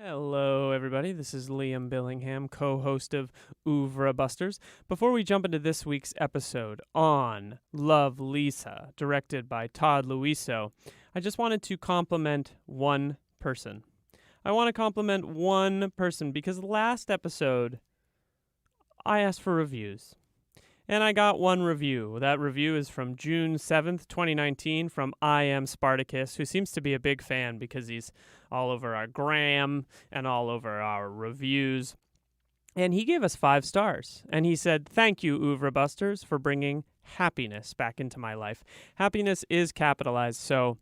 Hello, everybody. This is Liam Billingham, co-host of Oeuvre Busters. Before we jump into this week's episode on Love Liza, directed by Todd Luiso, I just wanted to compliment one person. I want to compliment one person because last episode, I asked for reviews. And I got one review. That review is from June 7th, 2019, from I Am Spartacus, who seems to be a big fan because he's all over our gram and all over our reviews. And he gave us 5 stars. And he said, "Thank you, Oeuvre Busters, for bringing happiness back into my life." Happiness is capitalized, so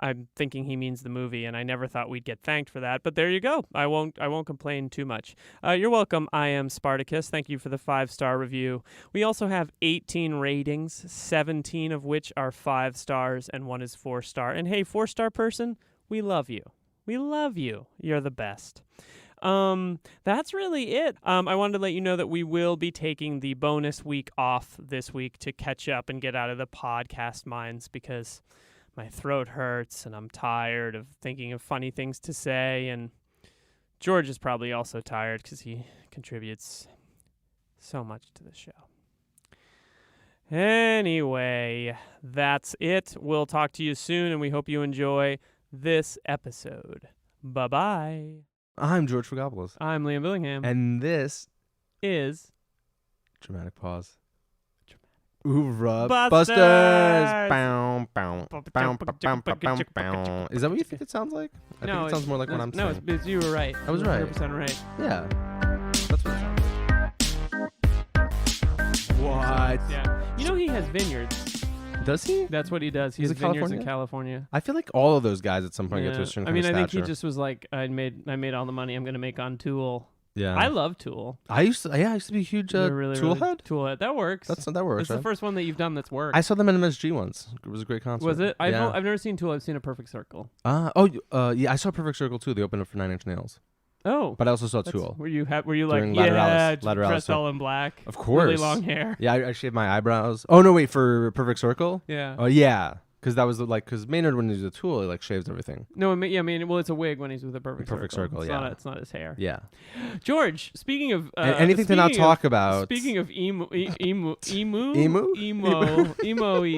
I'm thinking he means the movie, and I never thought we'd get thanked for that. But there you go. I won't complain too much. You're welcome, I Am Spartacus. Thank you for the 5-star review. We also have 18 ratings, 17 of which are 5 stars, and 1 is 4-star. And hey, 4-star person, we love you. We love you. You're the best. That's really it. I wanted to let you know that we will be taking the bonus week off this week to catch up and get out of the podcast mines because my throat hurts and I'm tired of thinking of funny things to say, and George is probably also tired because he contributes so much to the show. Anyway, that's it. We'll talk to you soon, and we hope you enjoy this episode. Bye-bye. I'm George Fragopoulos. I'm Liam Billingham. And this is dramatic pause. Oeuvre Busters! Bow, bow, bow, bow, bow, bow, bow. Is that what you think it sounds like? I think it sounds more like what I'm saying. No, you were right. I was right. 100% right. Yeah. That's what it sounds like. What? Yeah. You know he has vineyards. Does he? That's what he does. He He's has in vineyards California? in California. I feel like all of those guys at some point get to a certain kind of I think stature. he just was like, I made all the money I'm going to make on Tool. Yeah. I love Tool. I used to be a huge Tool head. Tool head. That works. That works. It's the first one that you've done that's worked. I saw them in MSG once. It was a great concert. Was it? Yeah. I've never seen Tool. I've seen A Perfect Circle. Yeah, I saw Perfect Circle too. They opened up for 9 Inch Nails. Oh. But I also saw Tool. Were you like, During yeah, Lateralis dressed all in black? Of course. Really long hair. Yeah, I shaved my eyebrows. Oh, no, wait, for Perfect Circle? Yeah. Oh, yeah. Because that was because Maynard, when he's a Tool, he like shaves everything. No, well, it's a wig when he's with A Perfect Circle. Yeah. It's not his hair. Yeah. George, speaking of anything to not talk about. Speaking of emo-y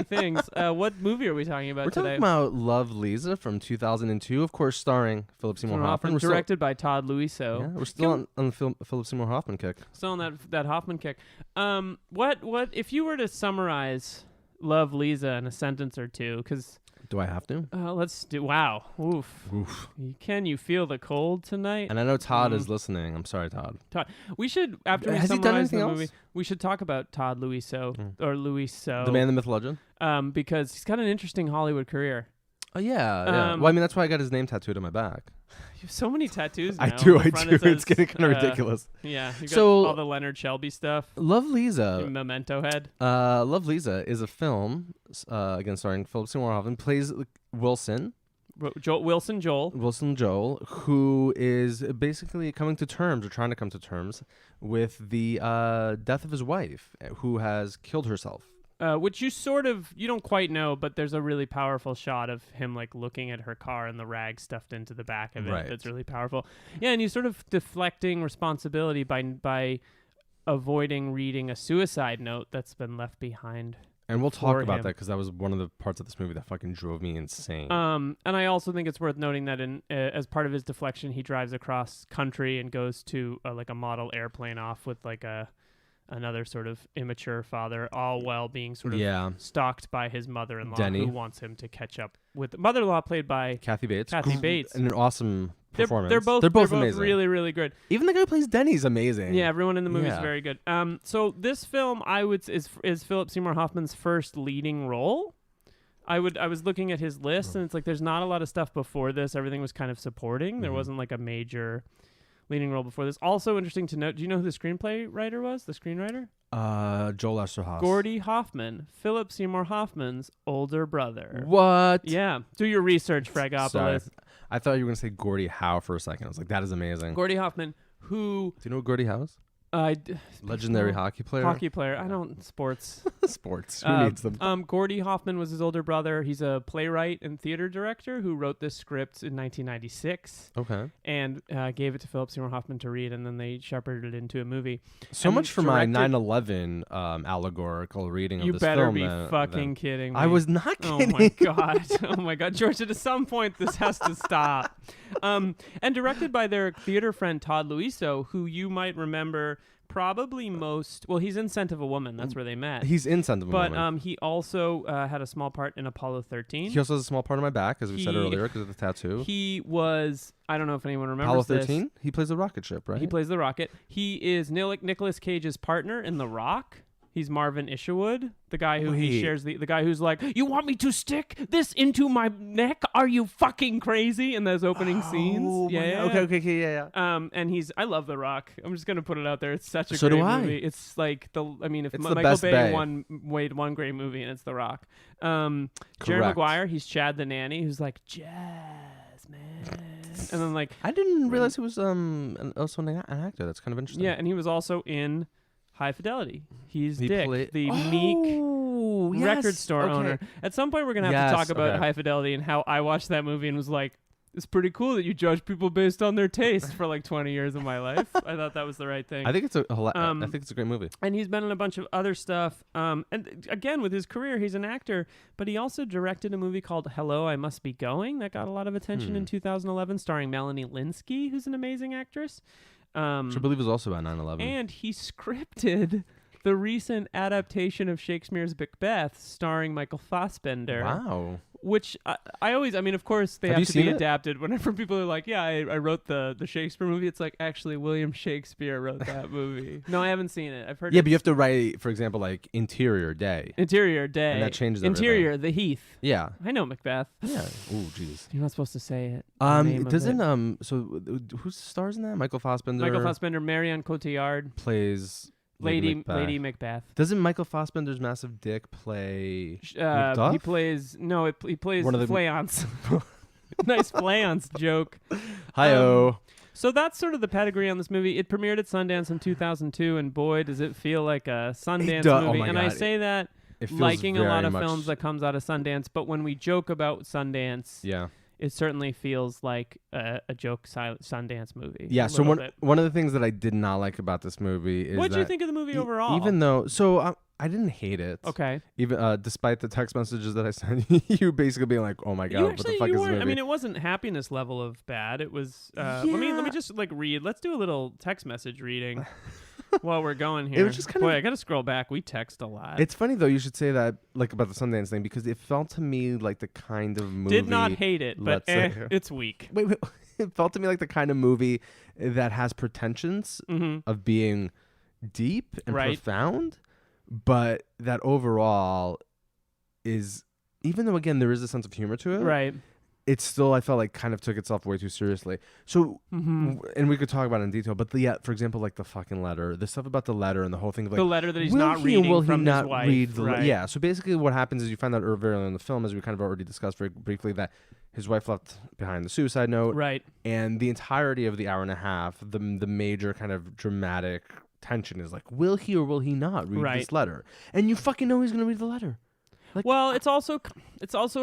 things, what movie are we talking about We're today? talking about Love Liza from 2002, of course, starring Phillip Seymour Hoffman. Directed by Todd Luiso. Yeah, we're still on the Phillip Seymour Hoffman kick. Still on that Hoffman kick. What if you were to summarize Love Liza in a sentence or two? Because do I have to? Let's do. Wow. Oof. Can you feel the cold tonight? And I know Todd is listening. I'm sorry, Todd. We should, after we summarize the movie, we should talk about Todd Luiso or Luiso, the man, the myth, legend. Because he's got an interesting Hollywood career. Oh yeah. Well, I mean, that's why I got his name tattooed on my back. You have so many tattoos now. I do. It's getting kind of ridiculous. Yeah. You got all the Leonard Shelby stuff. Love Liza. Memento head. Love Liza is a film, again starring Phillip Seymour Hoffman, plays Wilson Joel, who is basically coming to terms, or trying to come to terms, with the death of his wife, who has killed herself. Which you don't quite know, but there's a really powerful shot of him like looking at her car and the rag stuffed into the back of it. Right. That's really powerful. Yeah, and he's sort of deflecting responsibility by avoiding reading a suicide note that's been left behind. And we'll talk about that because that was one of the parts of this movie that fucking drove me insane. And I also think it's worth noting that as part of his deflection, he drives across country and goes to like a model airplane off with like another sort of immature father, all while being sort of stalked by his mother-in-law, Denny, who wants him to catch up with the mother-in-law, played by Kathy Bates. And an awesome performance. They're both amazing. Really, really good. Even the guy who plays Denny's amazing. Yeah, everyone in the movie is very good. So this film, is Phillip Seymour Hoffman's first leading role. I was looking at his list, and it's like there's not a lot of stuff before this. Everything was kind of supporting. There wasn't like a major leading role before this. Also interesting to note, do you know who the screenplay writer was? The screenwriter? Joel Esterhaus. Gordy Hoffman, Phillip Seymour Hoffman's older brother. What? Yeah. Do your research, Fragopoulos. Sorry. I thought you were going to say Gordie Howe for a second. I was like, that is amazing. Gordy Hoffman, who... Do you know who Gordie Howe is? Legendary hockey player. Hockey player. I don't sports. Sports. Who needs them? Gordy Hoffman was his older brother. He's a playwright and theater director who wrote this script in 1996. Okay. And gave it to Phillip Seymour Hoffman to read, and then they shepherded it into a movie. So and much for my 9/11 allegorical reading of you this better film. be fucking kidding me. I was not kidding. Oh my god. Oh my god, George, at some point this has to stop. And directed by their theater friend Todd Luiso, who you might remember probably most. Well, he's in Scent of a Woman. That's where they met. He's in Scent of a Woman. But he also had a small part in Apollo 13. He also has a small part on my back, as we said earlier, because of the tattoo. He was. I don't know if anyone remembers Apollo 13. He plays the rocket ship, right? He plays the rocket. He is Nicolas Cage's partner in The Rock. He's Marvin Isherwood, the guy who he shares the guy who's like, "You want me to stick this into my neck? Are you fucking crazy?" in those opening scenes. Yeah. Okay, yeah. And I love The Rock. I'm just gonna put it out there. It's such a So great do I. movie. It's like if It's the Michael best Bay Bay. made one great movie, and it's The Rock. Jerry Correct. Maguire, he's Chad the nanny, who's like jazz man, and then like I didn't realize he was also an actor. That's kind of interesting. yeah, and he was also in High Fidelity. He's He Dick, the meek record store owner. At some point, we're going to have to talk about High Fidelity and how I watched that movie and was like, it's pretty cool that you judge people based on their taste for like 20 years of my life. I thought that was the right thing. I think it's a great movie. And he's been in a bunch of other stuff. And again, with his career, he's an actor, but he also directed a movie called Hello, I Must Be Going that got a lot of attention in 2011, starring Melanie Linsky, who's an amazing actress. Which I believe is also about 9/11. And he scripted the recent adaptation of Shakespeare's Macbeth starring Michael Fassbender. Wow. Which I always, of course, they have to be adapted. Whenever people are like, yeah, I wrote the Shakespeare movie, it's like, actually, William Shakespeare wrote that movie. No, I haven't seen it. I've heard but you have to write, for example, like Interior Day. Interior Day. And that changes Interior, everything. the Heath. Yeah. I know Macbeth. Yeah. Oh, jeez. You're not supposed to say it. It doesn't, so who stars in that? Michael Fassbender? Michael Fassbender, Marion Cotillard. Plays... Lady Macbeth. Doesn't Michael Fassbender's massive dick play Macduff? He plays one of the Flayance. Nice Flayance joke. Hi-oh. So that's sort of the pedigree on this movie. It premiered at Sundance in 2002, and boy, does it feel like a Sundance movie. Oh and God. I say that liking a lot of films that comes out of Sundance, but when we joke about Sundance, it certainly feels like a joke Sundance movie. Yeah, so one of the things that I did not like about this movie is what did you think of the movie overall? Even though, I didn't hate it. Okay. Even despite the text messages that I sent you basically being like, oh my God, what the fuck is this movie? It wasn't happiness level of bad. It was, let me just read. Let's do a little text message reading. While we're going here, it was just kind of. I gotta scroll back. We text a lot. It's funny though. You should say that about the Sundance thing because it felt to me like the kind of movie. Did not hate it, but it's weak. Wait, it felt to me like the kind of movie that has pretensions of being deep and profound, but that overall is, even though again there is a sense of humor to it, right? It's still, I felt like, kind of took itself way too seriously. So, and we could talk about it in detail, but for example, like the fucking letter, the stuff about the letter and the whole thing of like... The letter that he's not reading from his wife. Yeah, so basically what happens is you find out very early in the film, as we kind of already discussed very briefly, that his wife left behind the suicide note. Right. And the entirety of the hour and a half, the major kind of dramatic tension is like, will he or will he not read this letter? And you fucking know he's going to read the letter. Like, well, it's also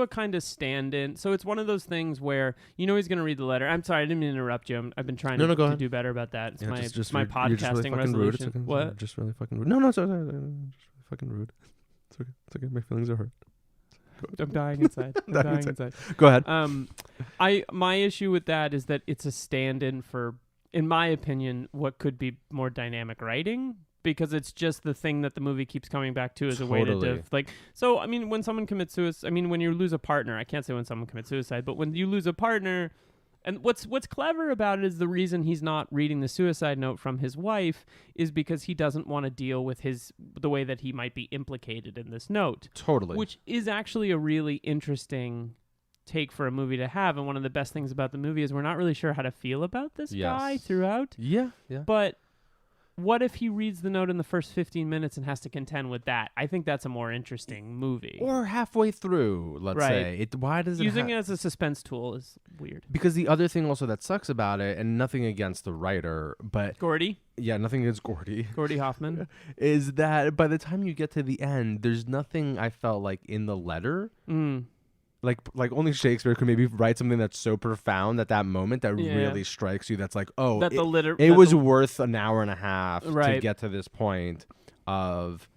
a kind of stand-in. So it's one of those things where he's going to read the letter. I'm sorry, I didn't mean to interrupt you. I've been trying to do better about that. It's just my podcasting resolution. Rude. What? Just really fucking rude. No, sorry. Just really fucking rude. It's okay. My feelings are hurt. I'm dying inside. Go ahead. My issue with that is that it's a stand-in for, in my opinion, what could be more dynamic writing. Because it's just the thing that the movie keeps coming back to as a way to so when someone commits suicide, when you lose a partner, I can't say when someone commits suicide, but when you lose a partner, and what's clever about it is the reason he's not reading the suicide note from his wife is because he doesn't want to deal with the way that he might be implicated in this note. Totally. Which is actually a really interesting take for a movie to have, and one of the best things about the movie is we're not really sure how to feel about this guy throughout. Yeah. But what if he reads the note in the first 15 minutes and has to contend with that? I think that's a more interesting movie. Or halfway through, let's say. Why does using it as a suspense tool is weird. Because the other thing also that sucks about it, and nothing against the writer, but Gordy? Yeah, nothing against Gordy. Gordy Hoffman. Is that by the time you get to the end, there's nothing I felt like in the letter. Like only Shakespeare could maybe write something that's so profound at that moment that really strikes you. That's like, oh, that it was worth an hour and a half to get to this point of,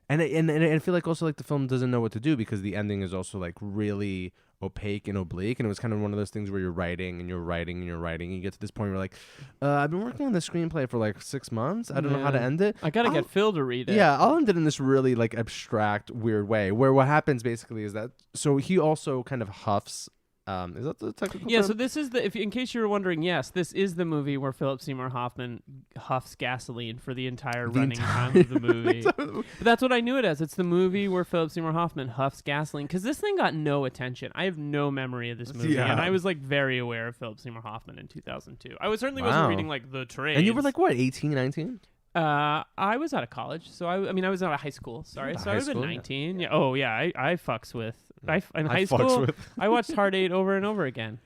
and I feel like also like the film doesn't know what to do because the ending is also like really opaque and oblique, and it was kind of one of those things where you're writing and you're writing and you're writing and you get to this point where you're like, I've been working on the screenplay for like 6 months. I don't know how to end it. I gotta get Phil to read it. Yeah, I'll end it in this really like abstract, weird way where what happens basically is that so he also kind of huffs. Is that the technical term? So this is in case you were wondering, yes, this is the movie where Phillip Seymour Hoffman huffs gasoline for the entire running time of the movie. But that's what I knew it as. It's the movie where Phillip Seymour Hoffman huffs gasoline because this thing got no attention. I have no memory of this movie, and I was like very aware of Phillip Seymour Hoffman in 2002. I wasn't reading like the trades. And you were like what, 18, 19? I was out of college, so I was out of high school. Sorry, so I was 19. Yeah. Oh yeah, I fucks with. In high school, I watched Hard 8 over and over again.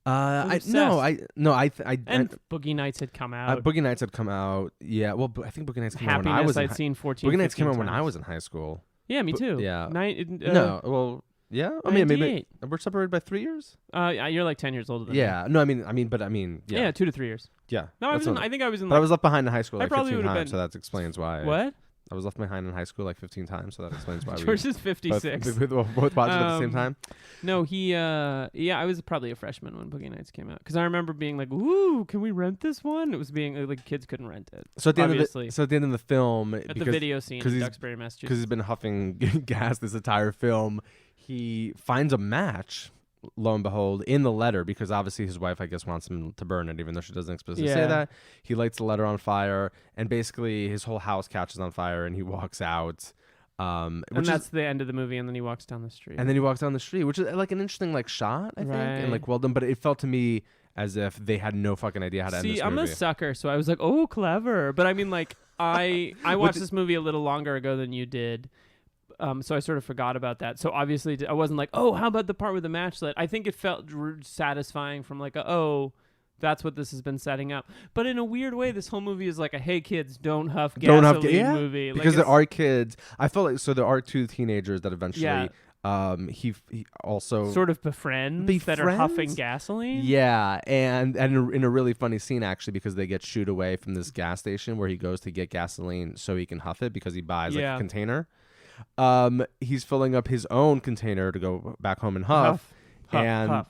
And Boogie Nights had come out. Boogie Nights had come out. Yeah, well, I think Boogie Nights came out when I was. I'd seen 14. Boogie Nights came out times. when I was in high school. Yeah, me too. Yeah. No, well. Yeah, I mean, maybe we're separated by 3 years. You're like 10 years older than me. Yeah, no, I mean, yeah. Yeah, 2 to 3 years. Yeah. No, I think I was in. But I was left behind in high school like I probably 15 times, been... so that explains why. What? I was left behind in high school like 15 times, so that explains why. George is 56. Both watched it at the same time. No, I was probably a freshman when Boogie Nights came out because I remember being like, "Ooh, can we rent this one?" It was being like kids couldn't rent it. So at the end of the film, at the video scene in Duxbury, Massachusetts, because he's been huffing gas this entire film, he finds a match. Lo and behold, in the letter, because obviously his wife, I guess, wants him to burn it, even though she doesn't explicitly say that. He lights the letter on fire, and basically his whole house catches on fire, and he walks out. And that's the end of the movie, and then he walks down the street. Which is like an interesting like shot, I think, and like well done. But it felt to me as if they had no fucking idea how to end this movie. See, I'm a sucker, so I was like, oh, clever. But I mean, like, I watched this movie a little longer ago than you did. So I sort of forgot about that. So obviously I wasn't like, oh, how about the part with the match lit? I think it felt satisfying from like, that's what this has been setting up. But in a weird way, this whole movie is like a, hey kids, don't huff gasoline movie. Because there are kids. I felt like, so there are 2 teenagers that eventually, he also sort of befriends that are huffing gasoline. Yeah, and in a really funny scene actually, because they get shooed away from this gas station where he goes to get gasoline so he can huff it because he buys like a container. He's filling up his own container to go back home and huff. Huff.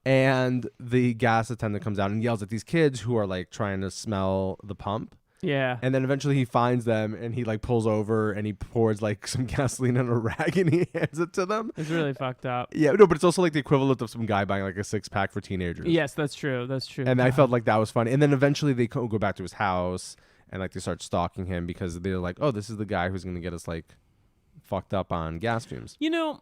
And the gas attendant comes out and yells at these kids who are like trying to smell the pump. Yeah. And then eventually he finds them and he like pulls over and he pours like some gasoline in a rag and he hands it to them. It's really fucked up. Yeah, no, but it's also like the equivalent of some guy buying like a 6-pack for teenagers. Yes, that's true. And I felt like that was funny. And then eventually they go back to his house. And like they start stalking him because they're like, oh, this is the guy who's gonna get us like fucked up on gas fumes. You know,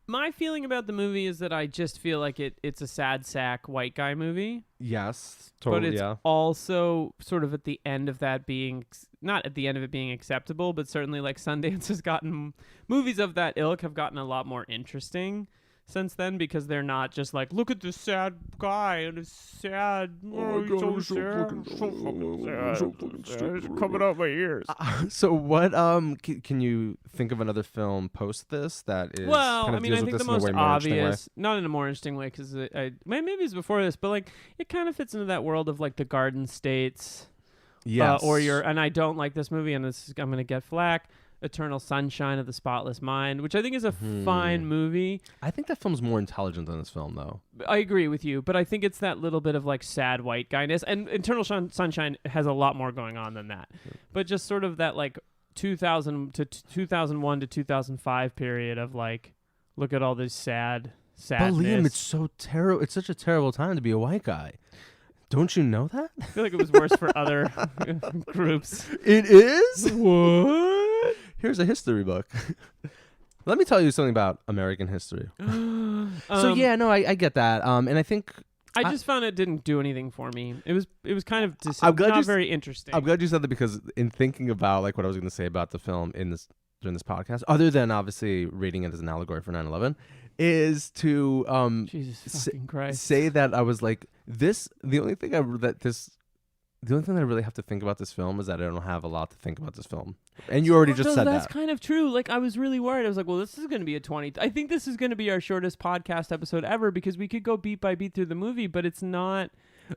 my feeling about the movie is that I just feel like it's a sad sack white guy movie. Yes, totally. But it's also sort of at the end of that being, not at the end of it being acceptable, but certainly like Sundance has gotten, movies of that ilk have gotten a lot more interesting since then, because they're not just like, look at this sad guy and his sad, he's so sad, so fucking sad, it's coming out my ears. So what can you think of another film post this that is I think the most obvious, not in a more interesting way, because maybe it's before this, but like it kind of fits into that world of like the Garden States. Yes. And I don't like this movie, and I'm gonna get flack. Eternal Sunshine of the Spotless Mind, which I think is a fine movie. I think that film's more intelligent than this film, though. I agree with you, but I think it's that little bit of like sad white guyness, and Eternal Sunshine has a lot more going on than that. But just sort of that like 2000 to 2001 to 2005 period of like, look at all this sadness. But Liam, it's so terrible. It's such a terrible time to be a white guy. Don't you know that? I feel like it was worse for other groups. It is? What? Here's a history book. Let me tell you something about American history. I get that. And I think I just found it didn't do anything for me. It was kind of not very interesting. I'm glad you said that, because in thinking about like what I was going to say about the film during this podcast, other than obviously reading it as an allegory for 9/11, is to Jesus fucking Christ. say that I was like this. The only thing that I really have to think about this film is that I don't have a lot to think about this film. And you already just said that. That's kind of true. Like, I was really worried. I was like, well, this is going to be I think this is going to be our shortest podcast episode ever, because we could go beat by beat through the movie, but it's not.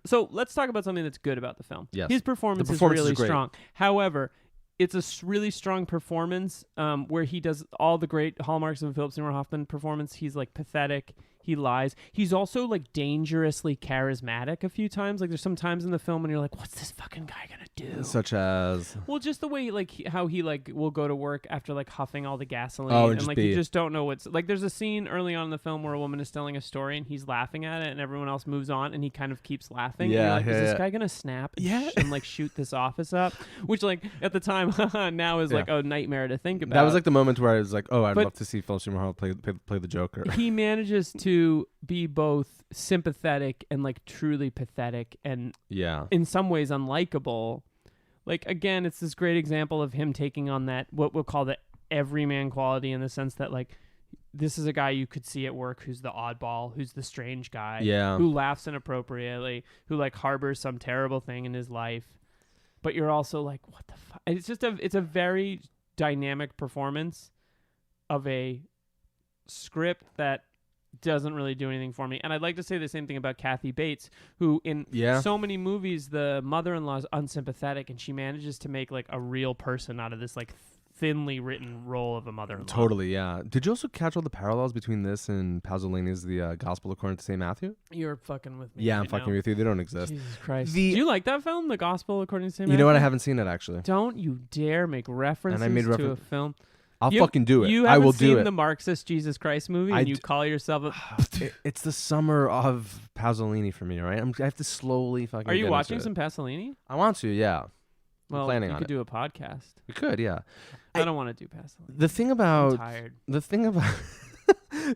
So let's talk about something that's good about the film. Yes. His performance is really strong. However, it's a really strong performance where he does all the great hallmarks of a Phillip Seymour Hoffman performance. He's like pathetic. He lies. He's also like dangerously charismatic a few times. Like, there's some times in the film when you're like, what's this fucking guy gonna do? Such as? Well, just the way like how he like will go to work after like huffing all the gasoline, and like you just don't know what's like. There's a scene early on in the film where a woman is telling a story and he's laughing at it, and everyone else moves on, and he kind of keeps laughing. Yeah, and you're like, is this guy gonna snap? And like shoot this office up? Which like at the time now is like a nightmare to think about. That was like the moment where I was like, oh, I'd love to see Phillip Seymour Hoffman play the Joker. He manages to be both sympathetic and like truly pathetic, and in some ways unlikable. Like, again, it's this great example of him taking on that what we'll call the everyman quality, in the sense that like this is a guy you could see at work who's the oddball, who's the strange guy, who laughs inappropriately, who like harbors some terrible thing in his life, but you're also like, what the fuck? It's just it's a very dynamic performance of a script that doesn't really do anything for me. And I'd like to say the same thing about Kathy Bates, who in so many movies the mother-in-law is unsympathetic, and she manages to make like a real person out of this like thinly written role of a mother-in-law. Totally, yeah. Did you also catch all the parallels between this and Pasolini's The Gospel According to St. Matthew? You're fucking with me. Yeah, I'm fucking with you. They don't exist. Jesus Christ. Do you like that film, The Gospel According to St. Matthew? You know what? I haven't seen it, actually. Don't you dare make references to a film. I'll fucking do it. I will do it. You haven't seen the the Marxist Jesus Christ movie, and you call yourself a... It's the summer of Pasolini for me, right? I have to slowly fucking Are you watching some Pasolini? I want to, yeah. Well, I'm planning on it. You could do a podcast. We could, yeah. I don't want to do Pasolini. The thing about... I'm tired. The thing about...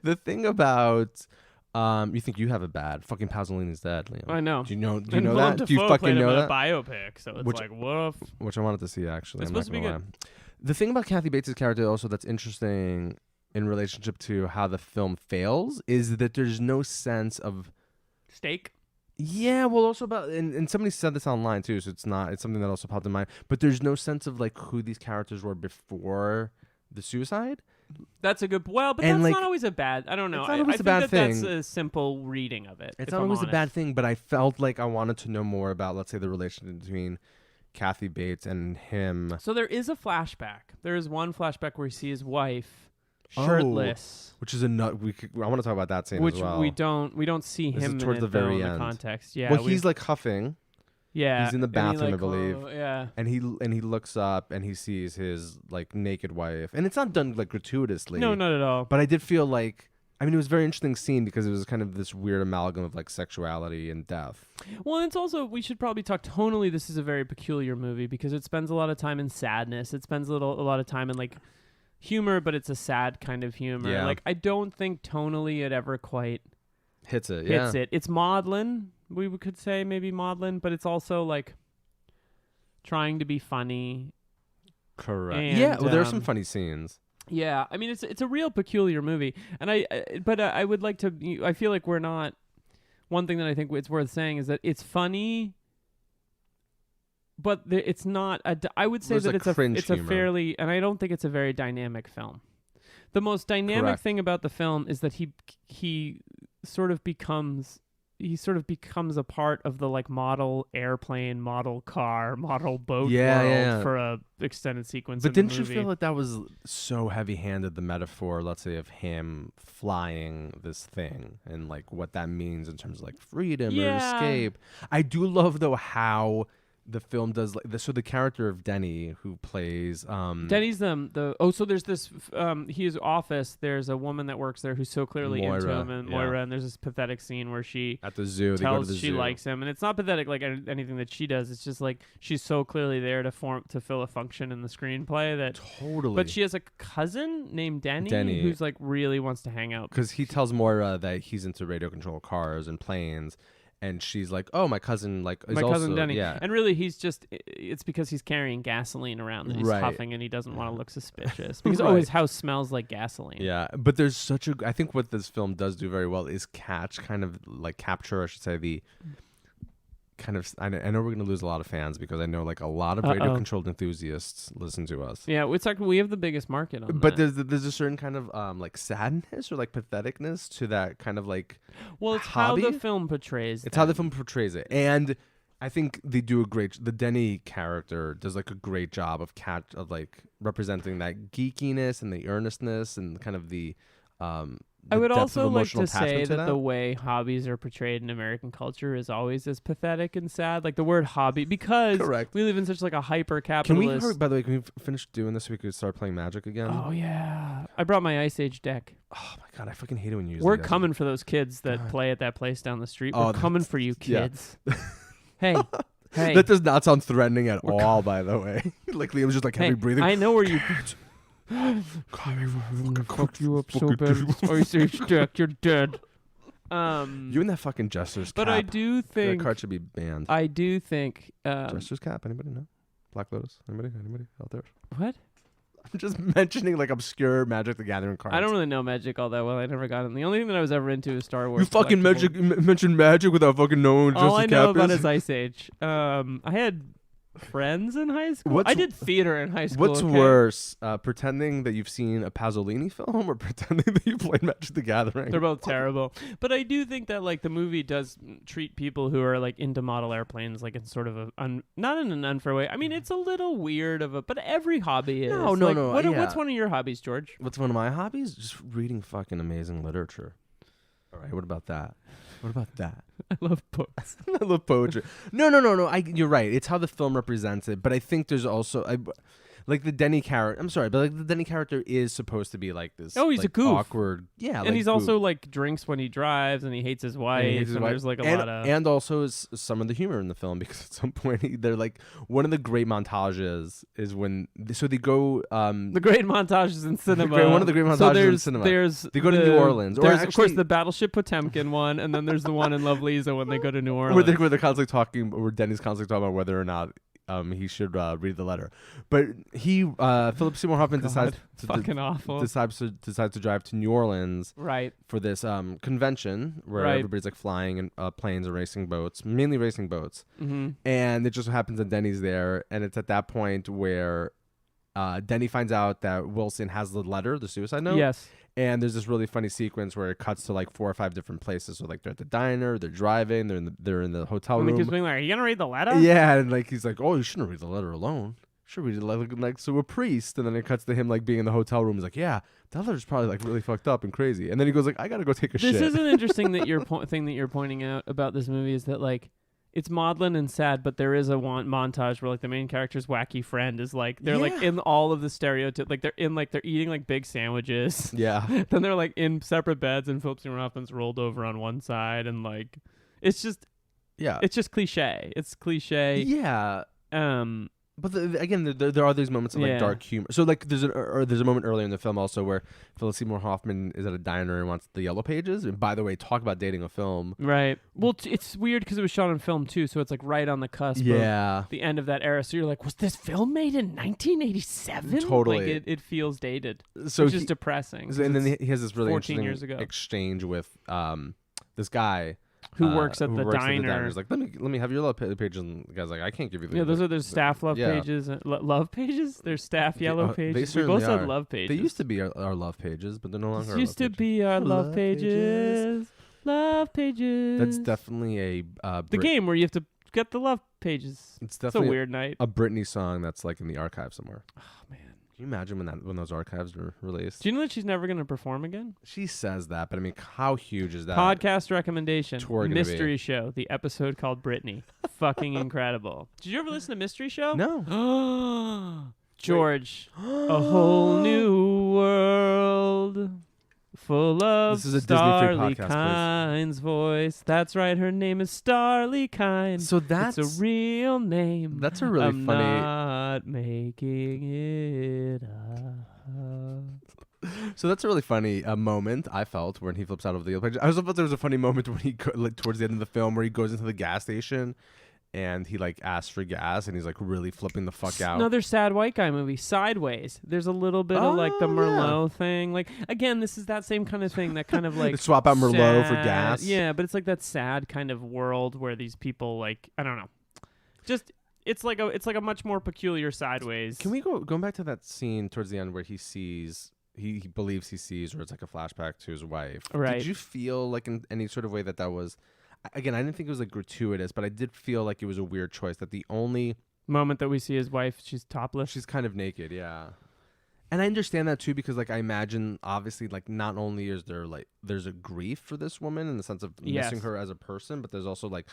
the thing about... you think you have it bad. Fucking Pasolini's dead, Liam. I know. Do you know that? Do you fucking know that? Biopic, so it's like, woof. Which I wanted to see, actually. It's supposed to be good. The thing about Kathy Bates' character also that's interesting in relationship to how the film fails is that there's no sense of... Stake? Yeah, well, also about... And somebody said this online, too, so it's something that also popped in mind. But there's no sense of, like, who these characters were before the suicide. That's a good... Well, but that's not always a bad... I don't know. It's not always a bad thing. That's a simple reading of it. It's not always a bad thing, but I felt like I wanted to know more about, let's say, the relationship between Kathy Bates and him. So there is a flashback. There is one flashback where you see his wife shirtless, which is a nut. I want to talk about that scene as well. We don't see him towards the very end. The context. Yeah. Well, he's like huffing. Yeah. He's in the bathroom, I believe. Yeah. And he looks up and he sees his like naked wife, and it's not done like gratuitously. No, not at all. But I did feel like. I mean, it was a very interesting scene because it was kind of this weird amalgam of like sexuality and death. Well, it's also, we should probably talk tonally. This is a very peculiar movie because it spends a lot of time in sadness. It spends a lot of time in like humor, but it's a sad kind of humor. Yeah. Like, I don't think tonally it ever quite hits it. It's maudlin. We could say maybe maudlin, but it's also like trying to be funny. Correct. And, yeah. Well, there are some funny scenes. Yeah, I mean it's a real peculiar movie, and I would like to. I feel like we're not. One thing that I think it's worth saying is that it's funny, but it's not. I would say that it's a fairly, and I don't think it's a very dynamic film. The most dynamic thing about the film is that he sort of becomes a part of the like model airplane, model car, model boat world for a extended sequence. But didn't you feel like that was so heavy-handed, the metaphor, let's say, of him flying this thing and like what that means in terms of like freedom or escape? I do love though how the film does like so the character of Denny who plays Denny's so there's this his office, there's a woman that works there who's so clearly into him, and Moira, and there's this pathetic scene where she at the zoo tells she likes him, and it's not pathetic like anything that she does, it's just like she's so clearly there to fill a function in the screenplay that totally. But she has a cousin named Denny who's like really wants to hang out because he tells Moira that he's into radio control cars and planes. and she's like, "Oh, my cousin, like, is my cousin also, Denny." yeah." And really, it's because he's carrying gasoline around that he's huffing, and he doesn't want to look suspicious because his house smells like gasoline. Yeah, but there's I think what this film does do very well is capture, I should say, the kind of, I know we're gonna lose a lot of fans because I know like a lot of radio controlled enthusiasts listen to us. Yeah, it's like we have the biggest market on but that. there's a certain kind of like sadness or like patheticness to that kind of like, well, it's hobby. how the film portrays It's how the film portrays it, and I think they do the Denny character does like a great job of like representing that geekiness and the earnestness and kind of the I would also like to say that the way hobbies are portrayed in American culture is always as pathetic and sad. Like the word hobby, because we live in such like a hyper capitalist. By the way, can we finish doing this so we could start playing Magic again? Oh yeah, I brought my Ice Age deck. Oh my god, I fucking hate it when you use We're coming for those kids that play at that place down the street. We're coming for you kids. Yeah. Hey. That does not sound threatening at all, by the way. Like Liam's just like heavy breathing. I know where you fuck you up so bad. Ice Age deck, you're dead. You and that fucking Jester's cap. But I do think that card should be banned. I do think Jester's cap. Anybody know? Black Lotus. Anybody out there? What? I'm just mentioning like obscure Magic the Gathering cards. I don't really know Magic all that well. I never got it. The only thing that I was ever into is Star Wars. You fucking mentioned Magic without fucking knowing. All I know about is Ice Age. I had friends in high school. I did theater in high school. What's worse, pretending that you've seen a Pasolini film or pretending that you played Magic the Gathering? They're both terrible. But I do think that like the movie does treat people who are like into model airplanes like in sort of not in an unfair way. I mean, it's a little weird but every hobby is. No. What's one of your hobbies, George? What's one of my hobbies? Just reading fucking amazing literature. All right, what about that? I love books. I love poetry. No. You're right. It's how the film represents it. But I think there's also like the Denny character. I'm sorry, but like the Denny character is supposed to be like this. Oh, he's like, a goof. Awkward. Yeah, and like he's goof. also like drinks when he drives, and he hates his wife. There's like a lot of and also is some of the humor in the film because at some point they're like one of the great montages is when they go the great montages in cinema. One of the great montages in cinema. They go to New Orleans. There's of course the Battleship Potemkin one, and then there's the one in Love Liza when they go to New Orleans. Where they're constantly talking, where Denny's constantly talking about whether or not he should read the letter. But Phillip Seymour Hoffman decides to drive to New Orleans for this convention where everybody's like flying in planes and racing boats, mainly racing boats. Mm-hmm. And it just so happens that Denny's there, and it's at that point where Denny finds out that Wilson has the letter, the suicide note. Yes. And there's this really funny sequence where it cuts to like 4 or 5 different places. So like they're at the diner, they're driving, they're in the hotel room. Being like, "Are you gonna read the letter?" Yeah, and like he's like, "Oh, you shouldn't read the letter alone. You should read it like to a priest." And then it cuts to him like being in the hotel room. He's like, "Yeah, that letter's probably like really fucked up and crazy." And then he goes like, "I gotta go take a shit." This is an interesting thing that you're pointing out about this movie is that like it's maudlin and sad, but there is a montage where like the main character's wacky friend is like they're like in all of the stereotypes, like they're eating like big sandwiches. Yeah. Then they're like in separate beds, and Phillip Seymour Hoffman's rolled over on one side, and like it's just cliche. It's cliche. Yeah. But again, there are these moments of like dark humor. So like there's a moment earlier in the film also where Phillip Seymour Hoffman is at a diner and wants the Yellow Pages. And by the way, talk about dating a film. Right. Well, it's weird because it was shot on film too, so it's like right on the cusp of the end of that era. So you're like, was this film made in 1987? Totally. Like it feels dated, so which is depressing. And then he has this really 14 interesting years ago. exchange with this guy. Who works at the diner. He's like, let me have your love pages. And the guy's like, I can't give you the. Yeah, those are their staff love pages. Love pages? They're staff yellow pages. We both said love pages. They used to be our love pages, but they're no longer. Used to be our love pages. Love pages. That's definitely the game where you have to get the love pages. It's definitely a weird night. A Britney song that's like in the archive somewhere. Oh man. Can you imagine when those archives were released? Do you know that she's never going to perform again? She says that, but I mean, how huge is that? Podcast recommendation. Tour Mystery Show. The episode called Britney. Fucking incredible. Did you ever listen to Mystery Show? No. George. A whole new world. Full of this is a Starly Disney-free podcast, Kind's voice. That's right, her name is Starly Kind. So that's a real name. That's a really I'm funny. Not making it up. So that's a really funny moment I felt when he flips out of the airplane. I also thought there was a funny moment when he towards the end of the film where he goes into the gas station and he like asks for gas and he's like really flipping the fuck out. Another sad white guy movie, Sideways. There's a little bit of like the Merlot thing. Like again, this is that same kind of thing. That kind of like swap out Merlot for gas. Yeah, but it's like that sad kind of world where these people like I don't know, just. It's like a much more peculiar Sideways. Can we going back to that scene towards the end where he sees he believes he sees, or it's like a flashback to his wife. Right. Did you feel like in any sort of way that was, again, I didn't think it was like gratuitous, but I did feel like it was a weird choice that the only moment that we see his wife, she's topless. She's kind of naked, yeah. And I understand that too because like I imagine obviously like not only is there like there's a grief for this woman in the sense of missing her as a person, but there's also like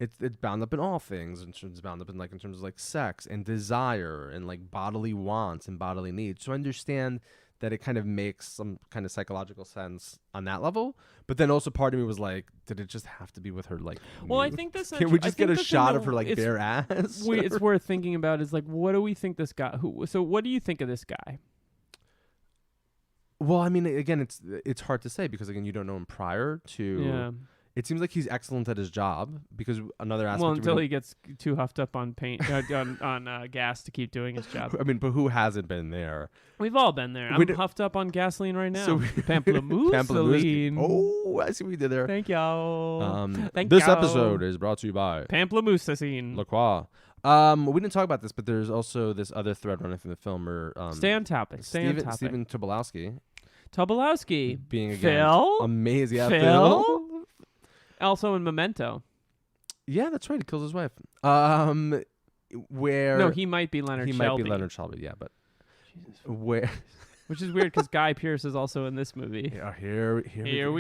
it's bound up in all things. It's bound up in like in terms of like sex and desire and like bodily wants and bodily needs. So I understand that it kind of makes some kind of psychological sense on that level. But then also part of me was like, did it just have to be with her like well, I think this can we just get a shot of her like bare ass? It's worth thinking about is like what do we think this guy so what do you think of this guy? Well, I mean, again, it's hard to say because again, you don't know him prior to. Yeah. It seems like he's excellent at his job because another aspect. Well, until he gets too huffed up on paint on gas to keep doing his job. I mean, but who hasn't been there? We've all been there. I'm huffed up on gasoline right now. So Pamplemousse. Oh, I see what you did there. Thank y'all. This episode is brought to you by Pamplemousse. La Croix. We didn't talk about this, but there's also this other thread running through the film where stay on topic. Steven Tobolowsky being again Phil? amazing. Yeah, Phil? Also in Memento. Yeah, that's right. He kills his wife. Where no, he might be Leonard Shelby. He might be Leonard Shelby. Yeah, but Jesus. Where? Which is weird because Guy Pearce is also in this movie. Yeah, here we go. Here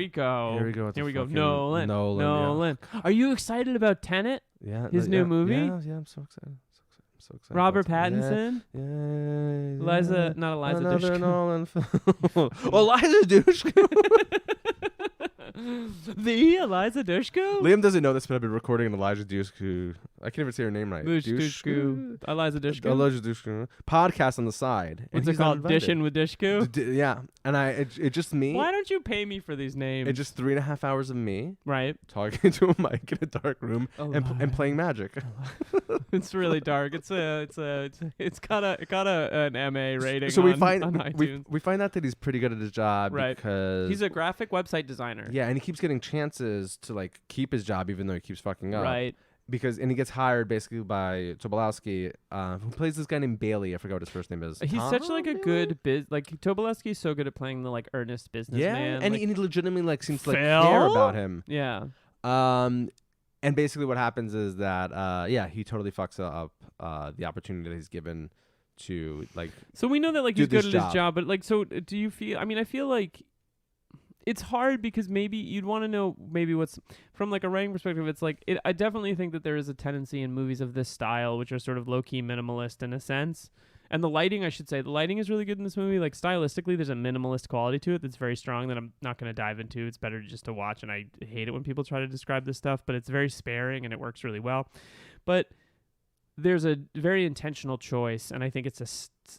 we go. Here we go. Nolan. Yeah. Are you excited about Tenet? Yeah. His new movie? Yeah, I'm so excited. Robert Pattinson? Yeah. Eliza Dushku. Nolan film. Eliza Dushku. The Eliza Dushku? Liam doesn't know this, but I've been recording an Eliza Dushku. I can't even say her name right. Dushku. Eliza Dushku. Eliza Dushku. Podcast on the side. What's it called? Dishin' with Dushku? Yeah. And it just me. Why don't you pay me for these names? It's just 3.5 hours of me. Right. Talking to a mic in a dark room and playing Magic. It's really dark. It's got an MA rating. So on iTunes. We find out that he's pretty good at his job, right? Because he's a graphic website designer. Yeah, and he keeps getting chances to like keep his job even though he keeps fucking up. Right. And he gets hired basically by Tobolowsky, who plays this guy named Bailey. I forgot what his first name is. He's such like a good Tobolowsky's so good at playing the like earnest businessman. Yeah, and he legitimately like seems to like care about him. Yeah. And basically what happens is that he totally fucks up the opportunity that he's given to like. So we know that like he's good at his job, but like, so do you feel? I mean, I feel like it's hard because maybe you'd want to know maybe what's from like a writing perspective. It's like I definitely think that there is a tendency in movies of this style, which are sort of low key minimalist in a sense. And the lighting, I should say, the lighting is really good in this movie. Like stylistically, there's a minimalist quality to it that's very strong that I'm not going to dive into. It's better just to watch, and I hate it when people try to describe this stuff, but it's very sparing and it works really well. But there's a very intentional choice, and I think it's a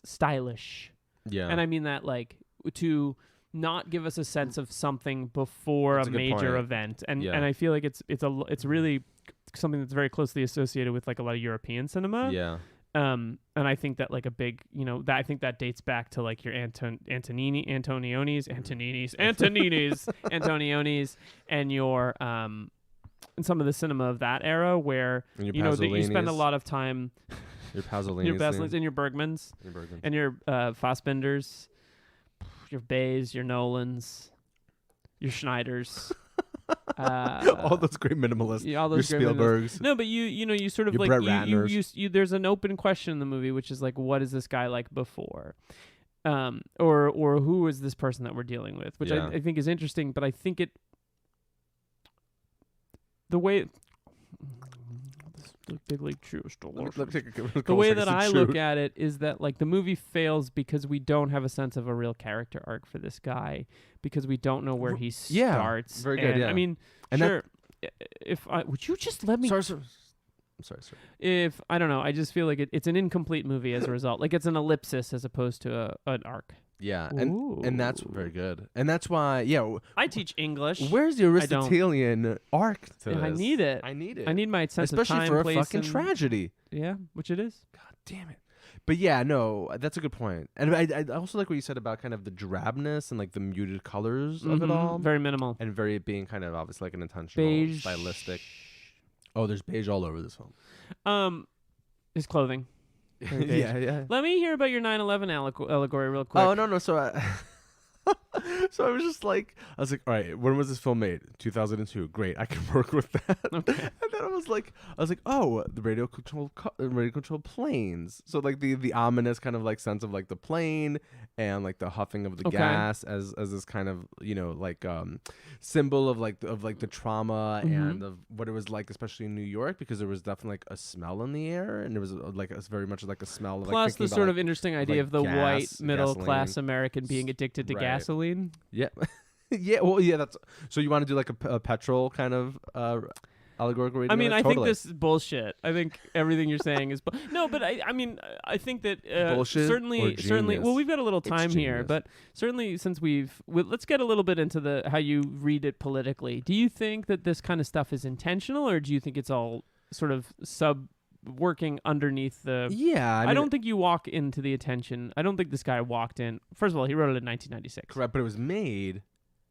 stylish. Yeah. And I mean that like to not give us a sense of something before a major event. And I feel like it's really something that's very closely associated with like a lot of European cinema. Yeah. And I think that like a big, I think that dates back to like your Antonionis, and your and some of the cinema of that era where you spend a lot of time your Pasolini's, your Pasolini's and your Bergmans, and your Fassbinders, your Bays, your Nolans, your Schneiders. All those great minimalists, all those your Spielbergs. No, but you sort of your like you there's an open question in the movie, which is like, what is this guy like before, or who is this person that we're dealing with, which I think is interesting. But I think the way big league chew the way that I look at it is that like the movie fails because we don't have a sense of a real character arc for this guy, because we don't know where he starts. Very good. I mean, and sure. Would you just let me? Sorry. I'm sorry. If I don't know, I just feel like it's an incomplete movie as a result. Like it's an ellipsis as opposed to an arc. Yeah, and that's very good. And that's why, I teach English. Where's the Aristotelian arc to this? I need it. I need it. I need my sense Especially of time, for a place, fucking and tragedy. Yeah, which it is. God damn it. But yeah, no, that's a good point. And I also like what you said about kind of the drabness and like the muted colors of it all. Very minimal. And very being kind of obviously like an intentional beige. stylistic. Oh, there's beige all over this film. His clothing. Yeah. Let me hear about your 9/11 allegory real quick. Oh, no. So so I was just like, all right, when was this film made? 2002. Great, I can work with that. Okay. And then I was like, oh, the radio controlled planes. So like the ominous kind of like sense of like the plane and like the huffing of the gas as this kind of like symbol of the trauma and of what it was like, especially in New York, because there was definitely like a smell in the air, and it was like very much like a smell. Plus the sort of interesting idea of the white middle class gasoline. American being addicted to gasoline. Yeah. Yeah, well, yeah, that's so you want to do like a petrol kind of allegorical reading? I mean, I totally. think this is bullshit. I think everything you're saying is no, but I mean, I think that bullshit certainly. Well, we've got a little time here, but certainly since let's get a little bit into how you read it politically. Do you think that this kind of stuff is intentional, or do you think it's all sort of working underneath the... Yeah. I don't think you walk into the attention. I don't think this guy walked in... First of all, he wrote it in 1996. Correct, but it was made...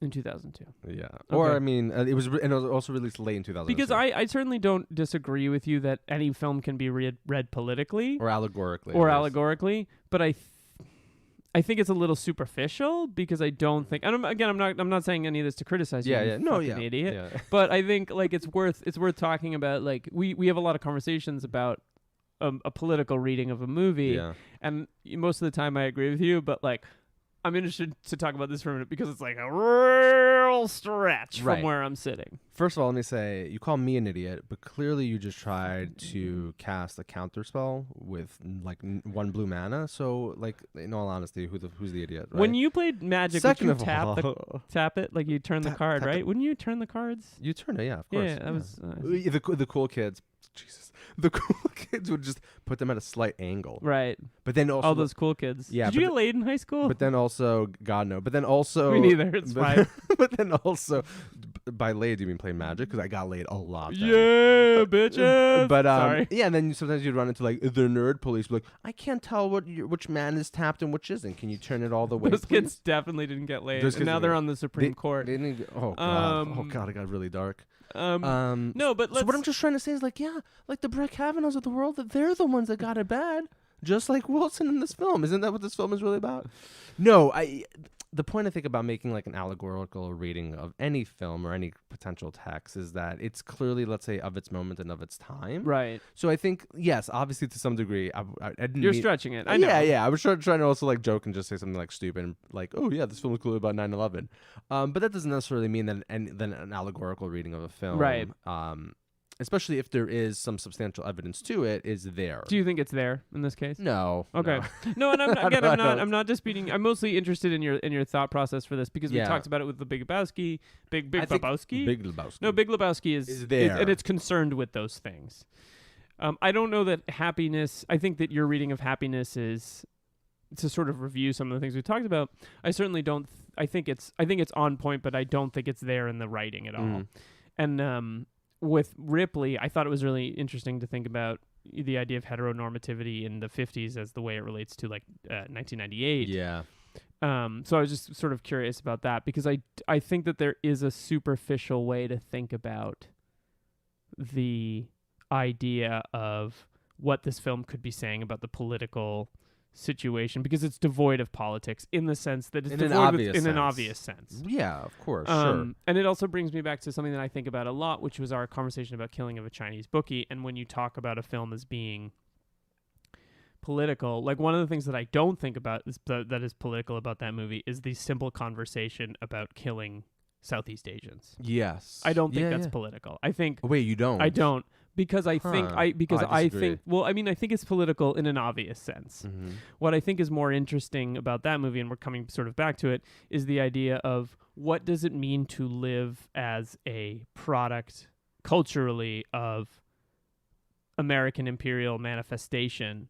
in 2002. Yeah. Okay. Or, I mean, it was also released late in 2002. Because I certainly don't disagree with you that any film can be read politically. Or allegorically. But I think it's a little superficial, because I don't think... And I'm not saying any of this to criticize you. Yeah. No, yeah. Idiot. Yeah. But I think like it's worth talking about. Like we have a lot of conversations about a political reading of a movie. Yeah. And most of the time I agree with you, but like I'm interested to talk about this for a minute because it's like a real stretch from where I'm sitting. First of all, let me say, you call me an idiot, but clearly you just tried to cast a counter spell with like one blue mana. So, like, in all honesty, who's the idiot? Right? When you played Magic, would you tap it like you turn the card, right? Wouldn't you turn the cards? You turn it, yeah, of course. Yeah, that was the cool kids. Jesus, the cool kids would just put them at a slight angle, right? But then also all those cool kids. Yeah. Did you get laid in high school? But then also, God no. But then also, me neither. It's fine. But then also, by laid, do you mean play Magic? Because I got laid a lot. Then. Yeah, bitches. But sorry. Yeah, and then sometimes you'd run into like the nerd police, be like, I can't tell which man is tapped and which isn't. Can you turn it all the way? Those please? kids definitely didn't get laid. And now they're on the Supreme Court. Oh god, it got really dark. No, but so what I'm just trying to say is like, yeah, like the Brett Kavanaughs of the world, that they're the ones that got it bad, just like Wilson in this film. Isn't that what this film is really about? No, the point I think about making like an allegorical reading of any film or any potential text is that it's clearly, let's say, of its moment and of its time. Right. So I think, yes, obviously to some degree, I didn't You're stretching it. I know. Yeah. I was trying to also like joke and just say something like stupid, and like, oh yeah, this film is clearly about 9/11. But that doesn't necessarily mean that an allegorical reading of a film, right? Especially if there is some substantial evidence to it, is there. Do you think it's there in this case? No. Okay. No, and I'm not disputing. I'm mostly interested in your thought process for this, because we talked about it with the Big Lebowski. Big Lebowski? Big Lebowski. No, Big Lebowski is there. And it's concerned with those things. I don't know that happiness... I think that your reading of happiness is... to sort of review some of the things we talked about, I certainly don't... I think it's on point, but I don't think it's there in the writing at all. And... with Ripley, I thought it was really interesting to think about the idea of heteronormativity in the 50s as the way it relates to like 1998. Yeah. So I was just sort of curious about that, because I think that there is a superficial way to think about the idea of what this film could be saying about the political situation, because it's devoid of politics in the sense that it's in an obvious sense. Yeah, of course. Sure. And it also brings me back to something that I think about a lot, which was our conversation about Killing of a Chinese Bookie. And when you talk about a film as being political, like one of the things that I don't think about that is political about that movie is the simple conversation about killing Southeast Asians. Yes. I don't think that's political. I think... Wait, you don't? I don't. Because I think I think I think it's political in an obvious sense. Mm-hmm. What I think is more interesting about that movie, and we're coming sort of back to it, is the idea of what does it mean to live as a product culturally of American imperial manifestation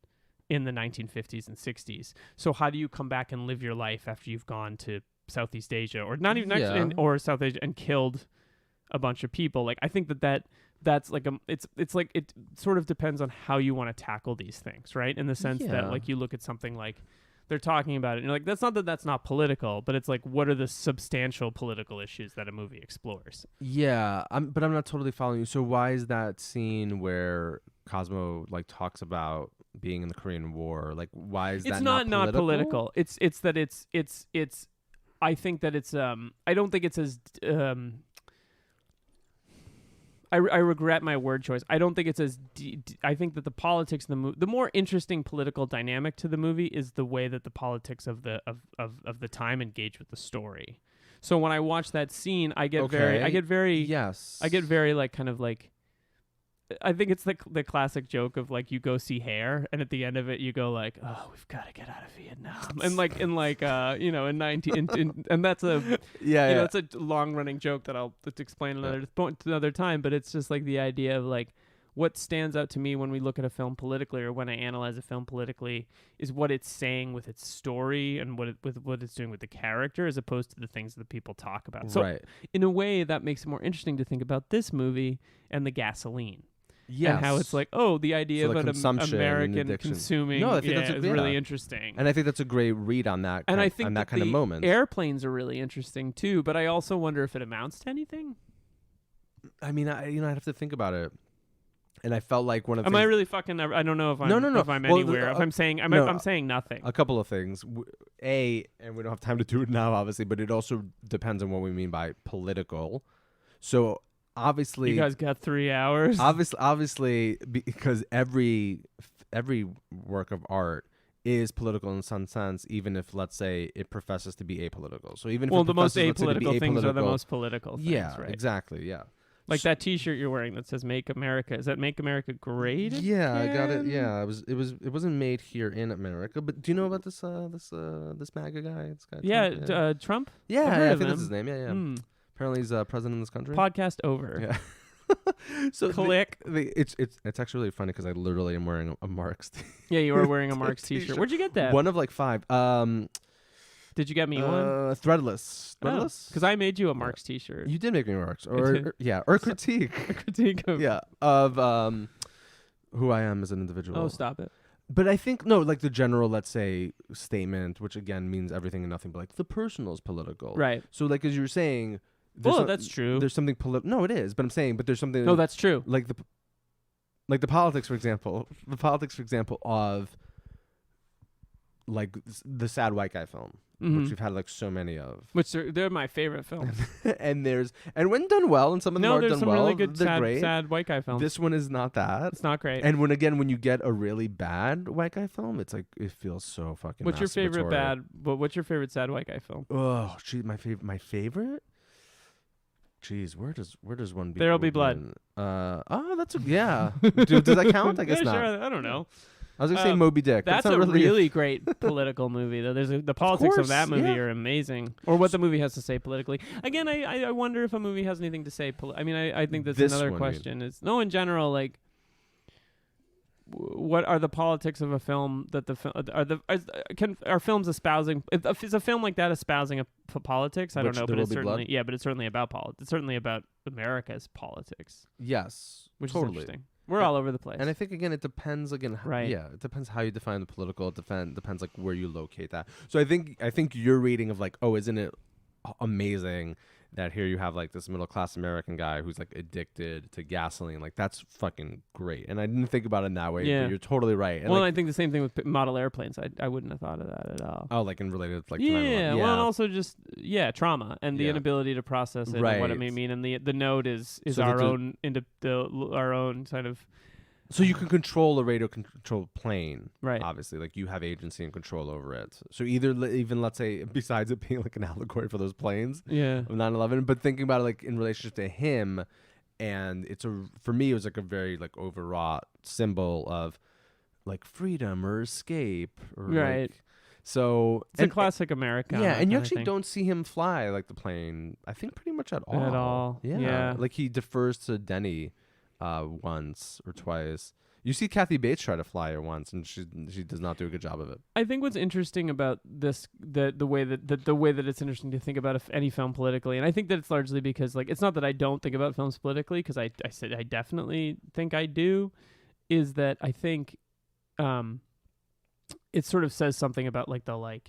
in the 1950s and 60s. So how do you come back and live your life after you've gone to Southeast Asia, or not even or South Asia, and killed a bunch of people? Like, I think that's like it's like it sort of depends on how you want to tackle these things, right? In the sense that, like, you look at something like they're talking about it, and you're like, that's not political, but it's like, what are the substantial political issues that a movie explores? Yeah, but I'm not totally following you. So why is that scene where Cosmo like talks about being in the Korean War, like, why is that not political? It's that it's I think that it's I don't think it's as I regret my word choice. I don't think it's as I think that the politics of the more interesting political dynamic to the movie is the way that the politics of the time engage with the story. So when I watch that scene, I get very like kind of like, I think it's the classic joke of like, you go see Hair, and at the end of it you go like, oh, we've got to get out of Vietnam, and like in 19 and that's a that's a long running joke that I'll explain another time. But it's just like the idea of like, what stands out to me when we look at a film politically, or when I analyze a film politically, is what it's saying with its story and what it's doing with the character, as opposed to the things that people talk about. So in a way, that makes it more interesting to think about this movie and the gasoline. Yes. And how it's like, oh, the idea of an American consuming is really interesting. And I think that's a great read on that. And I think that kind of moment. Airplanes are really interesting too, but I also wonder if it amounts to anything. I mean, I have to think about it. And I felt like one of the Am I really fucking? I don't know if I'm. No. If I'm anywhere. If I'm saying, I'm saying nothing. A couple of things. And we don't have time to do it now, obviously, but it also depends on what we mean by political. So obviously, you guys got 3 hours. Obviously, because every work of art is political in some sense, even if, let's say, it professes to be apolitical. So even if the most apolitical things are the most political things. Yeah, right? Exactly. Yeah. Like that T-shirt you're wearing that says "Make America." Is that "Make America Great"? Yeah, I got it. Yeah, it wasn't made here in America. But do you know about this MAGA guy? This guy, Trump. Yeah, I think that's his name. Yeah. Apparently he's president of this country. Podcast over. Yeah. So click. It's actually really funny because I literally am wearing a Marx. Yeah, you are wearing a Marx T-shirt. Where'd you get that? One of like 5. Did you get me one? Threadless. Because I made you a Marx T-shirt. You did make me a Marx, or critique. A critique of who I am as an individual. Oh, stop it. But I think like the general, let's say, statement, which again means everything and nothing, but like the personal is political, right? So like as you were saying, that's true. There's something political. No, it is, but I'm saying, but there's something. No, that's true. Like the politics, for example, of like the sad white guy film. Which we've had like so many of. Which they're my favorite films. and when done well, and some of them are done well, there's some really good sad white guy films. This one is not that. It's not great. And when you get a really bad white guy film, it's like, it feels so fucking. What's your favorite what's your favorite sad white guy film? Oh, geez, my favorite. Jeez, where does one be? There'll Be Blood. That's yeah. Does that count? I guess not. Sure. I don't know. I was gonna say Moby Dick. That's a really great political movie, though. There's the politics of that movie are amazing, or what the movie has to say politically. Again, I wonder if a movie has anything to say. I think that's another question. Is in general, like, what are the politics of a film that are films espousing? Is a film like that espousing politics? I don't know, but it's certainly but it's certainly about politics. It's certainly about America's politics. Yes, which is interesting. We're all over the place. And I think, again, it depends, right. Yeah, it depends how you define the political. It depends like where you locate that. So I think your reading of like, oh, isn't it amazing that here you have like this middle class American guy who's like addicted to gasoline, like that's fucking great. And I didn't think about it in that way, but you're totally right. And I think the same thing with model airplanes. I wouldn't have thought of that at all. Oh, like in related to like and also just trauma and the inability to process it and what it may mean. And the note is so our own our own kind of. So you can control a radio controlled plane, right? Obviously, like you have agency and control over it. So even let's say, besides it being like an allegory for those planes, of 9/11, but thinking about it like in relationship to him, and for me it was like a very like overwrought symbol of like freedom or escape, or right? Like, so it's a classic Americana. Yeah, and you actually don't see him fly like the plane. I think pretty much at all. Yeah. Like he defers to Denny. once or twice. You see Kathy Bates try to fly her once, and she does not do a good job of it. I think what's interesting about this, the way that it's interesting to think about any film politically, and I think that it's largely because like it's not that I don't think about films politically, because I said I definitely think I do, is that I think it sort of says something about like the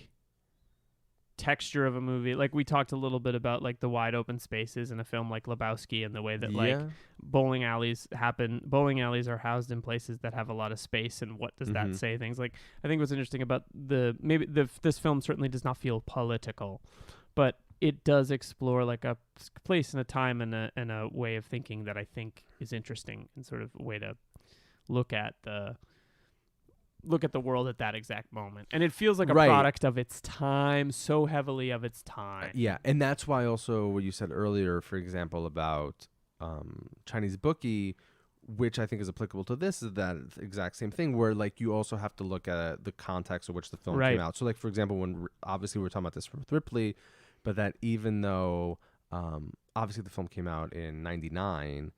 texture of a movie. Like we talked a little bit about like the wide open spaces in a film like Lebowski, and the way that like bowling alleys are housed in places that have a lot of space, and what does that say things like. I think what's interesting about this film certainly does not feel political, but it does explore like a place and a time and a way of thinking that I think is interesting, and sort of a way to look at the world at that exact moment. And it feels like a product of its time, so heavily of its time. Yeah, and that's why also what you said earlier, for example, about Chinese Bookie, which I think is applicable to this, is that exact same thing, where like you also have to look at the context of which the film came out. So like, for example, when obviously we're talking about this from Ripley, but that even though obviously the film came out in 99,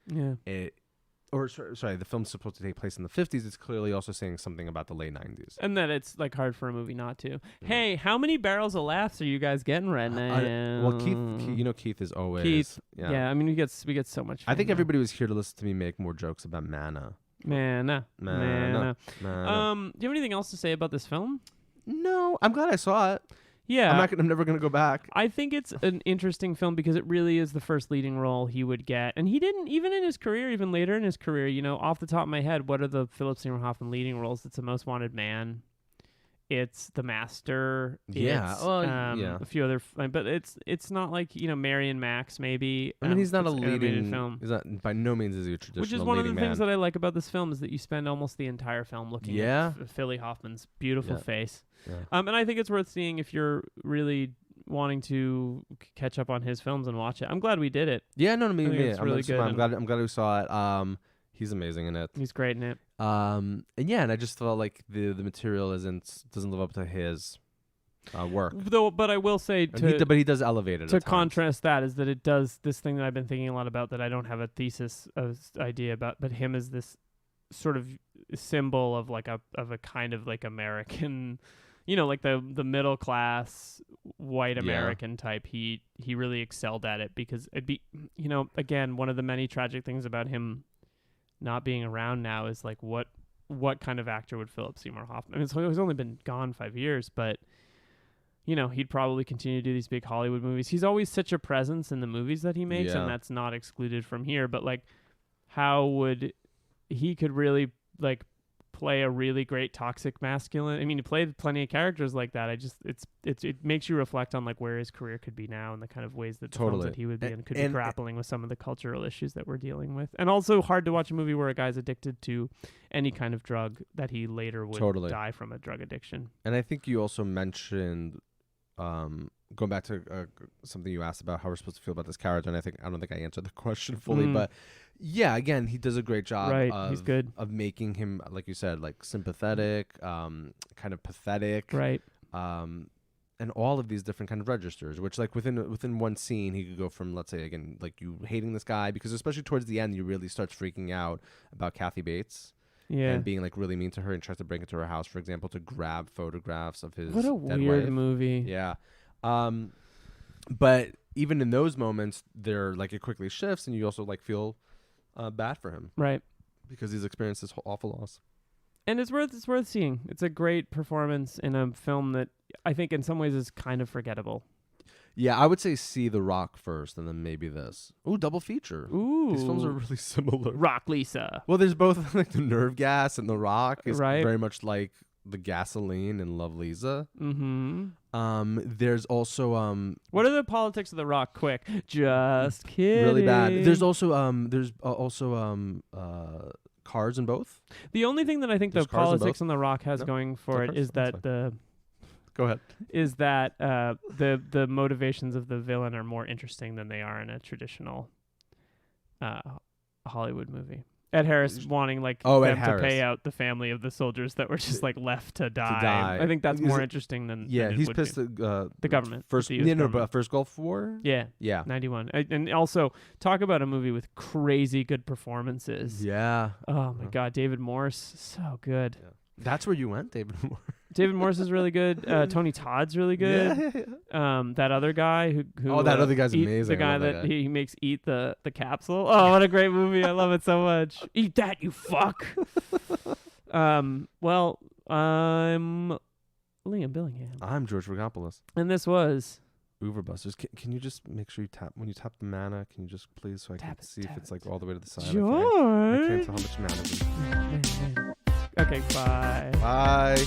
the film's supposed to take place in the 50s, it's clearly also saying something about the late 90s. And that it's like hard for a movie not to. Hey, how many barrels of laughs are you guys getting right now? Well, Keith is always... Keith, yeah, I mean, we get so much fame. I think everybody was here to listen to me make more jokes about Mana. Mana. Do you have anything else to say about this film? No, I'm glad I saw it. Yeah. I'm never going to go back. I think it's an interesting film because it really is the first leading role he would get. And he didn't, even in his career, even later in his career, off the top of my head, what are the Phillip Seymour Hoffman leading roles? It's The Most Wanted Man. It's The Master. Yeah. A few other, but it's not like, Mary and Max maybe. I mean, he's not a leading film. He's not, by no means is he a traditional Which is one of the man. things that I like about this film, is that you spend almost the entire film looking at Philly Hoffman's beautiful face. Yeah. And I think it's worth seeing if you're really wanting to catch up on his films and watch it. I'm glad we did it. Yeah, no, it's really good. I'm glad we saw it. He's amazing in it. He's great in it. And I just felt like the material doesn't live up to his work. But I will say, but he does elevate it. To contrast that, is that it does this thing that I've been thinking a lot about, that I don't have a thesis idea about, but him as this sort of symbol of like a kind of like American, like the middle class white American type. He really excelled at it, because it'd be, again, one of the many tragic things about him not being around now is like what kind of actor would Phillip Seymour Hoffman? I mean, he's only been gone 5 years, but he'd probably continue to do these big Hollywood movies. He's always such a presence in the movies that he makes, and that's not excluded from here. But like, how would he could really like play a really great toxic masculine? I mean, he played plenty of characters like that. It makes you reflect on like where his career could be now, and the kind of ways that films that he would be in could be grappling with some of the cultural issues that we're dealing with. And also hard to watch a movie where a guy's addicted to any kind of drug that he later would die from a drug addiction. And I think you also mentioned, going back to something you asked about how we're supposed to feel about this character, and I don't think I answered the question fully, but yeah, again, he does a great job he's good. Of making him, like you said, like sympathetic, kind of pathetic, and all of these different kind of registers, which like within one scene, he could go from, let's say, again, like you hating this guy, because especially towards the end, you really start freaking out about Kathy Bates. Yeah. And being like really mean to her, and tries to break into her house, for example, to grab photographs of his What a dead weird wife. movie. Yeah. But even in those moments, there like it quickly shifts, and you also like feel bad for him, right? Because he's experienced this awful loss. And it's worth seeing. It's a great performance in a film that I think in some ways is kind of forgettable. Yeah, I would say see The Rock first, and then maybe this. Ooh, double feature. Ooh, these films are really similar. Rock Lisa. Well, there's both like the nerve gas, and The Rock is very much like the gasoline in Love Liza. Mm-hmm. There's also what are the politics of The Rock? Quick, just kidding. Really bad. There's also cars in both. The only thing that I think the politics on The Rock has going for it is that Go ahead. Is that the motivations of the villain are more interesting than they are in a traditional Hollywood movie. Ed Harris wanting them to pay out the family of the soldiers that were just left to die. I think that's more interesting than he's pissed the government. First Gulf War. Yeah, 91, and also talk about a movie with crazy good performances. Yeah. Oh my God, David Morse, so good. Yeah. That's where you went, David Morse. David Morse is really good. Tony Todd's really good. Yeah. That other guy who that other guy's amazing. The guy that he makes eat the capsule. Oh, what a great movie! I love it so much. Eat that, you fuck. Well, I'm Liam Billingham. I'm George Rogopoulos. And this was Overbusters. Can you just make sure you tap when you tap the mana? Can you just please so I can see if it's all the way to the side? George. I can't tell how much mana is in. Okay, bye. Bye.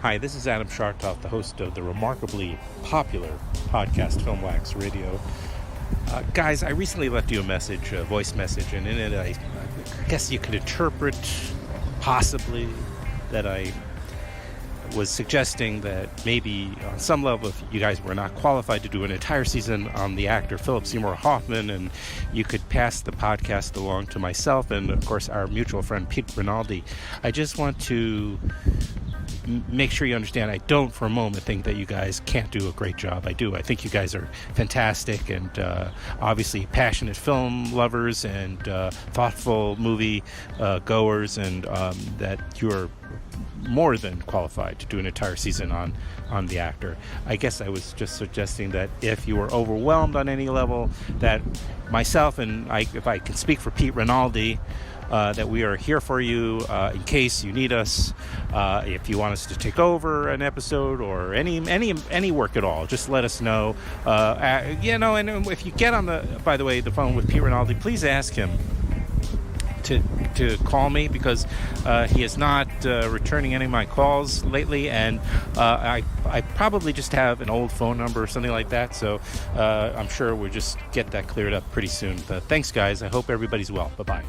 Hi, this is Adam Shartoff, the host of the remarkably popular podcast Film Wax Radio. Guys, I recently left you a voice message, and in it I guess you could interpret, possibly, that I was suggesting that maybe on some level if you guys were not qualified to do an entire season on the actor Phillip Seymour Hoffman, and you could pass the podcast along to myself and, of course, our mutual friend Pete Rinaldi. I just want to make sure you understand I don't for a moment think that you guys can't do a great job. I do. I think you guys are fantastic and obviously passionate film lovers and thoughtful movie goers, and that you're more than qualified to do an entire season on the actor. I guess I was just suggesting that if you were overwhelmed on any level, that myself and if I can speak for Pete Rinaldi, that we are here for you in case you need us. If you want us to take over an episode or any work at all, just let us know. And if you get on the phone with Pete Rinaldi, please ask him to call me, because he is not returning any of my calls lately, and I probably just have an old phone number or something like that, so I'm sure we'll just get that cleared up pretty soon. But thanks, guys. I hope everybody's well. Bye-bye.